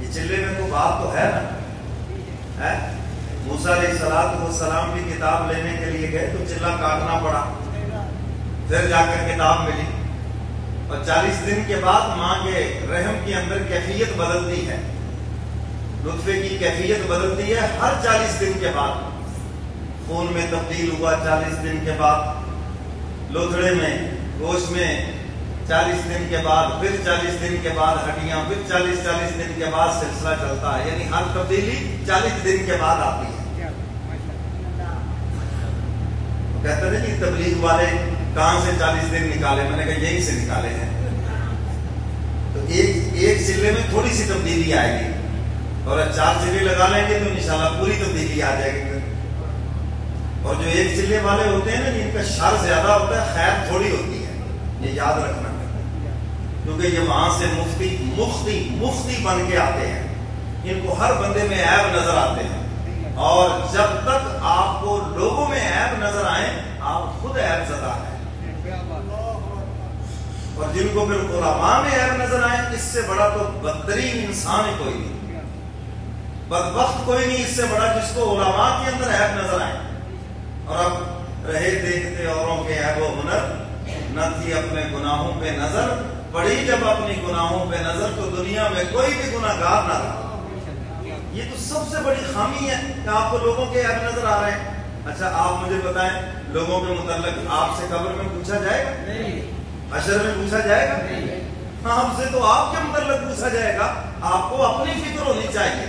یہ چلے میں تو بات تو ہے نا. موسیٰ علیہ السلام کی کتاب لینے کے لیے گئے تو چلہ کاٹنا پڑا، پھر جا کر کتاب ملی، اور 40 دن کے بعد ماں کے رحم کے اندر کیفیت بدلتی ہے، نطفے کی کیفیت بدلتی ہے ہر 40 دن کے بعد. خون میں تبدیل ہوا 40 دن کے بعد، لوتھڑے میں گوشت میں 40 دن کے بعد، پھر 40 دن کے بعد ہڈیاں، پھر 40 دن کے بعد سلسلہ چلتا ہے. یعنی ہر تبدیلی 40 دن کے بعد آتی ہے. کہتے ہیں کہ تبلیغ والے کہاں سے 40 دن نکالے؟ میں نے کہا یہیں سے نکالے ہیں. تو ایک چلے میں تھوڑی سی تبدیلی آئے گی، اور 4 چلے لگا لیں گے تو انشاءاللہ پوری تبدیلی آ جائے گی. اور جو ایک چلے والے ہوتے ہیں نا، جن کا شر زیادہ ہوتا ہے خیر تھوڑی ہوتی ہے، یہ یاد رکھنا، کیونکہ یہ وہاں سے مفتی بن کے آتے ہیں. ان کو ہر بندے میں عیب نظر آتے ہیں، اور جب تک آپ کو لوگوں میں عیب نظر آئیں آپ خود عیب زدہ ہیں. اور جن کو پھر علماء میں عیب نظر آئیں، اس سے بڑا تو بدترین انسان کوئی نہیں، بدبخت کوئی نہیں اس سے بڑا جس کو علماء کے اندر عیب نظر آئے. اور اب رہے دیکھتے اوروں کے عیب و ہنر، نہ تھی اپنے گناہوں پہ نظر، پڑی جب اپنی گناہوں پہ نظر تو دنیا میں کوئی بھی گناہگار نہ رہا. یہ تو سب سے بڑی خامی ہے کہ آپ کو لوگوں کے عیب نظر آ رہے ہیں. اچھا آپ مجھے بتائیں، لوگوں کے متعلق آپ سے قبر میں پوچھا جائے گا؟ حشر میں پوچھا جائے گا؟ ہاں، ہم سے تو آپ کے متعلق پوچھا جائے گا. آپ کو اپنی فکر ہونی چاہیے.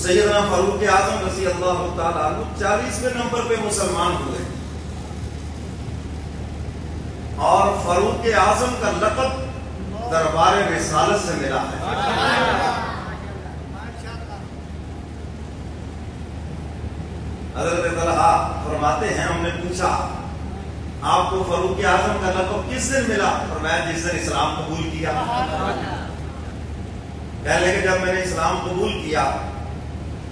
سیدنا فاروق اعظم رضی اللہ تعالیٰ عنہ 40ویں نمبر پہ مسلمان ہوئے، اور فاروق اعظم کا لقب دربار رسالت سے ملا ہے. حضرت طلحہ فرماتے ہیں ہم نے پوچھا آپ کو فاروق اعظم کا لقب کس دن ملا؟ فرمایا جس دن اسلام قبول کیا. کہنے لگے جب میں نے اسلام قبول کیا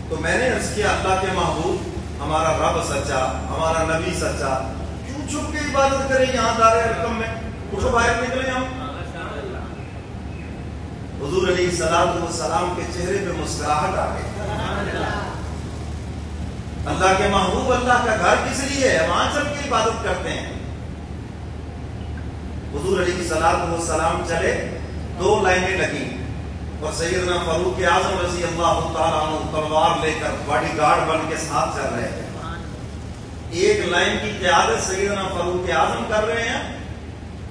تو میں نے عرض کیا اللہ کے محبوب، ہمارا رب سچا، ہمارا نبی سچا، کیوں چھپ کے عبادت کریں یہاں دار ارقم میں؟ اٹھو باہر نکلیں ہم. حضور علیہ السلام کے چہرے پہ مسکراہٹ آ گئی. اللہ کے محبوب، اللہ کا گھر کس لیے ہے؟ وہاں چل کے عبادت کرتے ہیں. حضور علیہ السلام چلے، 2 لائنیں لگیں، اور سیدنا فاروق اعظم رضی اللہ تعالیٰ عنہ تلوار لے کر باڈی گارڈ بن کے ساتھ چل رہے ہیں. ایک لائن کی قیادت سیدنا فاروق اعظم کر رہے ہیں،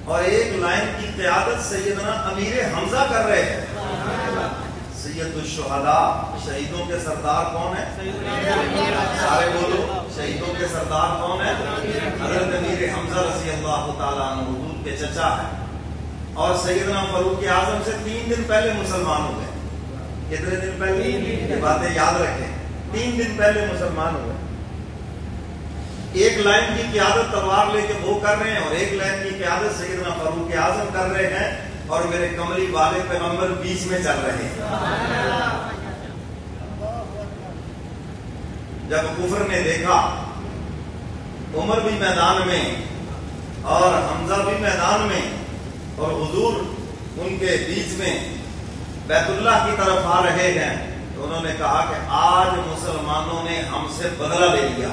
اور ایک لائن کی قیادت سیدنا امیر حمزہ کر رہے ہیں. سید الشہداء، شہیدوں کے سردار کون ہے؟ سارے بولو، شہیدوں کے سردار کون ہے؟ حضرت امیر حمزہ رضی اللہ تعالیٰ عنہ حضور کے چچا ہے. اور سیدنا فاروق اعظم سے 3 دن پہلے مسلمان ہو گئے. کتنے دن پہلے؟ یہ باتیں یاد رکھیں، 3 دن پہلے مسلمان ہو گئے. ایک لائن کی قیادت تلوار لے کے وہ کر رہے ہیں، اور ایک لائن کی قیادت سیدنا فاروق اعظم کر رہے ہیں، اور میرے کملی والے پیغمبر بیچ میں چل رہے ہیں. جب کفر نے دیکھا عمر بھی میدان میں اور حمزہ بھی میدان میں، اور حضور ان کے بیچ میں بیت اللہ کی طرف آ رہے ہیں، تو انہوں نے کہا کہ آج مسلمانوں نے ہم سے بدلہ لے لیا.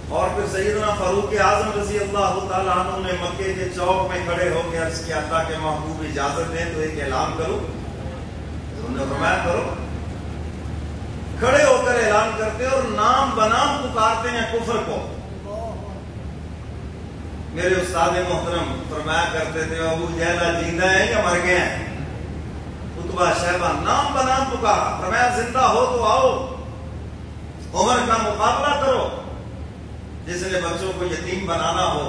اور پھر سیدنا فاروق اعظم رضی اللہ تعالیٰ عنہ نے مکے کے چوک میں کھڑے ہو کے عرض کیا اللہ کے محبوب اجازت دیں تو ایک اعلان کرو. انہوں نے فرمایا کرو. کھڑے ہو کر اعلان کرتے اور نام بنام پکارتے ہیں کفر کو. میرے استاد محترم فرمایا کرتے تھے ابو جہل زندہ ہیں یا مر گئے ہیں؟ عتبہ شیبہ نام بنام پکارا، فرمایا زندہ ہو تو آؤ، عمر کا مقابلہ کرو. جس نے بچوں کو یتیم بنانا ہو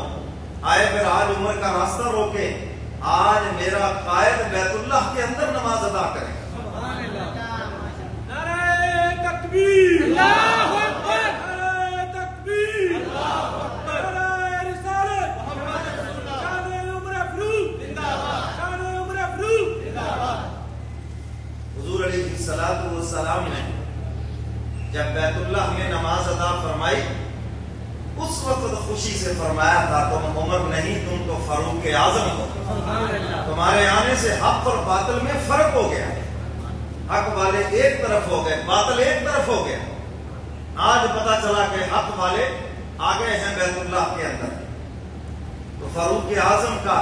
آئے، پھر آج عمر کا راستہ روکے. آج میرا قائد بیت اللہ کے اندر نماز ادا کرے. نعرہ تکبیر، اللہ اکبر، نعرہ تکبیر، اللہ اکبر، نعرہ رسالت، محمد رسول اللہ، شان عمر فاروق زندہ باد، شان عمر فاروق زندہ باد. حضور علیہ السلام نے جب بیت اللہ میں نماز ادا فرمائی، اس وقت خوشی سے فرمایا تھا تم عمر نہیں، تم تو فاروق اعظم ہو. تمہارے آنے سے حق اور باطل میں فرق ہو گیا، حق والے ایک طرف ہو گئے، باطل ایک طرف ہو گیا۔ آج پتا چلا کہ حق والے آ گئے ہیں بیت اللہ کے اندر۔ تو فاروق اعظم کا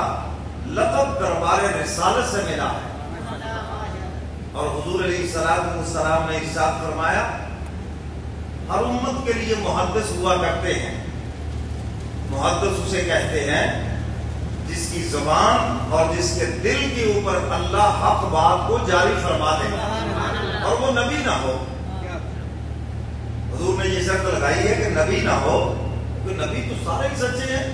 لقب دربار رسالت سے ملا ہے، اور حضور علیہ السلام نے ارشاد فرمایا ہر امت کے لیے محدث ہوا کرتے ہیں۔ محدث اسے کہتے ہیں جس کی زبان اور جس کے دل کے اوپر اللہ حق بات کو جاری فرما دے اور وہ نبی نہ ہو۔ حضور نے یہ شرط لگائی ہے کہ نبی نہ ہو، تو نبی تو سارے ہی سچے ہیں۔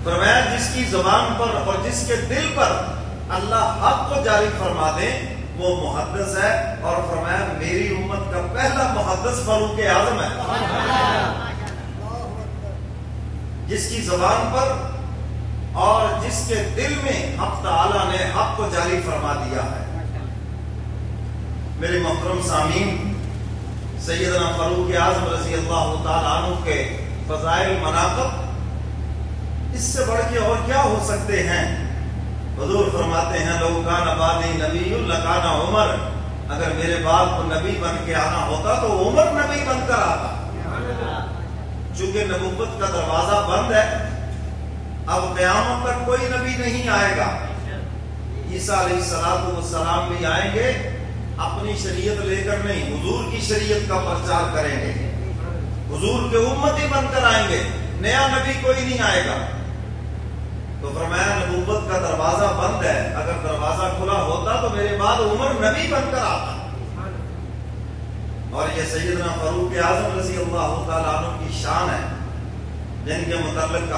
فرمایا جس کی زبان پر اور جس کے دل پر اللہ حق کو جاری فرما دے وہ محدث ہے، اور فرمایا میری امت کا پہلا محدث فاروق اعظم ہے، جس کی زبان پر اور جس کے دل میں حق تعالی نے حق کو جاری فرما دیا ہے۔ میرے محترم سامعین، سیدنا فاروق اعظم رضی اللہ تعالیٰ عنہ کے فضائل مناقب اس سے بڑھ کے اور کیا ہو سکتے ہیں؟ حضور فرماتے ہیں لو کان بعدی نبی لکان عمر، اگر میرے بعد کو نبی بن کے آنا ہوتا تو عمر نبی بن کر آتا۔ چونکہ نبوت کا دروازہ بند ہے، اب قیامت تک کوئی نبی نہیں آئے گا۔ عیسیٰ علیہ السلام بھی آئیں گے، اپنی شریعت لے کر نہیں، حضور کی شریعت کا پرچار کریں گے، حضور کے امتی بن کر آئیں گے، نیا نبی کوئی نہیں آئے گا۔ تو فرمایا نبوت کا دروازہ بند ہے، اگر دروازہ کھلا ہوتا تو میرے بعد عمر نبی بن کر آتا۔ اور یہ سیدنا فاروق اعظم رضی اللہ تعالیٰ عنہ کی شان ہے، جن کے متعلق